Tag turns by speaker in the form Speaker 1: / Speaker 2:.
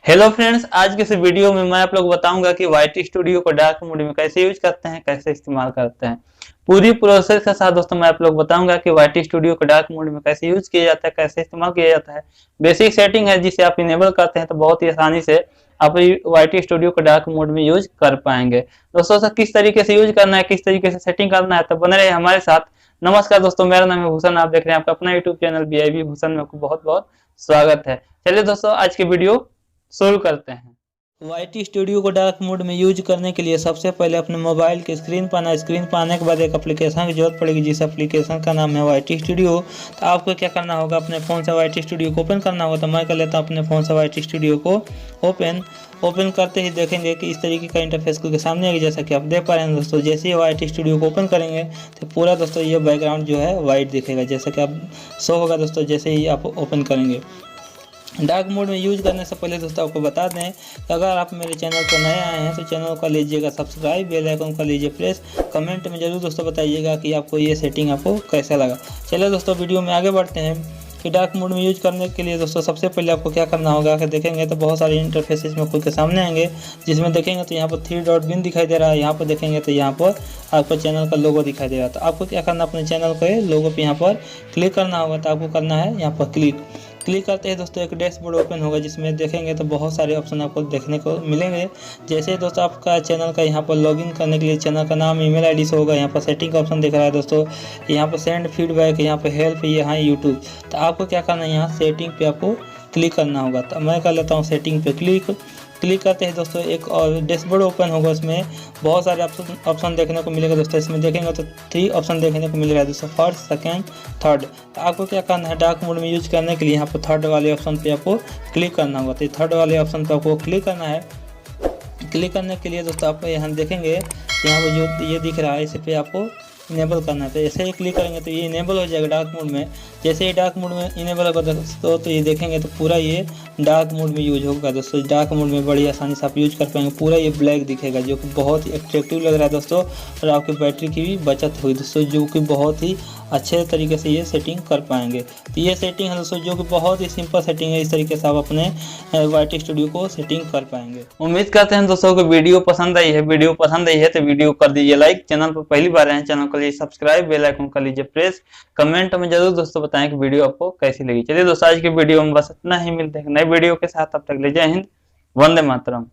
Speaker 1: Hello friends, आज के इस वीडियो में मैं आप लोग बताऊंगा कि वाईटी स्टूडियो को डार्क मोड में कैसे यूज करते हैं, कैसे इस्तेमाल करते हैं। पूरी प्रोसेस के साथ दोस्तों मैं आप लोग बताऊंगा कि वाईटी स्टूडियो को डार्क मोड में कैसे यूज किया जाता है, कैसे इस्तेमाल किया जाता है। बेसिक सेटिंग है जिसे आप इनेबल करते हैं तो बहुत ही आसानी से आप वाईटी स्टूडियो को डार्क मोड में यूज कर पाएंगे। दोस्तों से किस तरीके से यूज करना है, किस तरीके से सेटिंग करना है, तो बने रहे हमारे साथ। नमस्कार दोस्तों, मेरा नाम है भूषण, आप देख रहे हैं आपका अपना यूट्यूब चैनल BIB भूषण में। आपको बहुत बहुत स्वागत है। चलिए दोस्तों, आज की वीडियो शुरू करते हैं। वाईटी स्टूडियो को डार्क मोड में यूज करने के लिए सबसे पहले अपने मोबाइल के स्क्रीन पर आना। स्क्रीन पर आने के बाद एक एप्लीकेशन की जरूरत पड़ेगी, जिस एप्लीकेशन का नाम है वाईटी स्टूडियो। तो आपको क्या करना होगा, अपने फ़ोन से वाईटी स्टूडियो को ओपन करना होगा। तो मैं कर लेता हूँ अपने फ़ोन से वाईटी स्टूडियो को ओपन करते ही देखेंगे कि इस तरीके का इंटरफेस के सामने आएगी, जैसा कि आप देख पा रहे हैं दोस्तों। जैसे ही वाईटी स्टूडियो को ओपन करेंगे तो पूरा दोस्तों ये बैकग्राउंड जो है वाइट दिखेगा, जैसा कि आप शो होगा दोस्तों जैसे ही आप ओपन करेंगे। डार्क मोड में यूज करने से पहले दोस्तों आपको बता दें कि अगर आप मेरे चैनल पर नए आए हैं तो चैनल को लीजिएगा सब्सक्राइब, बेल आइकन को लीजिए प्रेस। कमेंट में जरूर दोस्तों बताइएगा कि आपको ये सेटिंग आपको कैसा लगा। चलिए दोस्तों वीडियो में आगे बढ़ते हैं कि डार्क मोड में यूज करने के लिए दोस्तों सबसे पहले आपको क्या करना होगा कि देखेंगे तो बहुत सारे इंटरफेस इसमें खुद के सामने आएंगे, जिसमें देखेंगे तो यहाँ पर 3 डॉट बिन दिखाई दे रहा है। यहाँ पर देखेंगे तो यहाँ पर आपको चैनल का लोगो दिखाई दे रहा है। तो आपको क्या करना, अपने चैनल के लोगो पे यहाँ पर क्लिक करना होगा। तो आपको करना है यहाँ पर क्लिक करते हैं दोस्तों एक डैशबोर्ड ओपन होगा, जिसमें देखेंगे तो बहुत सारे ऑप्शन आपको देखने को मिलेंगे। जैसे दोस्तों आपका चैनल का यहाँ पर लॉगिन करने के लिए चैनल का नाम ईमेल आईडी से होगा। यहाँ पर सेटिंग का ऑप्शन दिख रहा है दोस्तों, यहाँ पर सेंड फीडबैक, यहाँ पर हेल्प, यहाँ यूट्यूब। तो आपको क्या करना है, यहाँ सेटिंग पे आपको क्लिक करना होगा। तो मैं कर लेता हूँ सेटिंग पे क्लिक करते हैं दोस्तों एक और डैशबोर्ड ओपन होगा। उसमें बहुत सारे ऑप्शन देखने को मिलेगा दोस्तों। इसमें देखेंगे तो 3 ऑप्शन देखने को मिलेगा दोस्तों, फर्स्ट, सेकंड, थर्ड। तो आपको क्या करना है, डार्क मोड में यूज करने के लिए यहाँ पर थर्ड वाले ऑप्शन पे आपको क्लिक करना होगा। तो थर्ड वाले ऑप्शन पे आपको क्लिक करना है। क्लिक करने के लिए दोस्तों आप यहाँ देखेंगे यहाँ पर जो ये दिख रहा है, इस पे आपको इनेबल करना है। तो ऐसे ही क्लिक करेंगे तो ये इनेबल हो जाएगा डार्क मोड में। जैसे ही डार्क मोड में इनेबल होगा दोस्तों तो ये देखेंगे तो पूरा ये डार्क मोड में यूज होगा दोस्तों। डार्क मोड में बड़ी आसानी से आप यूज कर पाएंगे। पूरा ये ब्लैक दिखेगा, जो कि बहुत ही अट्रैक्टिव लग रहा है दोस्तों। और आपकी बैटरी की भी बचत हुई दोस्तों, जो कि बहुत ही अच्छे तरीके से ये सेटिंग कर पाएंगे। तो ये सेटिंग है दोस्तों, जो कि बहुत ही सिंपल सेटिंग है। इस तरीके से आप अपने वाईटी स्टूडियो को सेटिंग कर पाएंगे। उम्मीद करते हैं दोस्तों को वीडियो पसंद आई है। वीडियो पसंद आई है तो वीडियो कर दीजिए लाइक। चैनल पर पहली बार आए हैं, चैनल को लीजिए सब्सक्राइब, बेल आइकन कर लीजिए प्रेस। कमेंट में जरूर दोस्तों बताएं कि वीडियो आपको कैसी लगी। चलिए दोस्तों, आज की वीडियो में बस इतना ही। मिलते हैं नए वीडियो के साथ, तब तक ले जय हिंद, वंदे मातरम।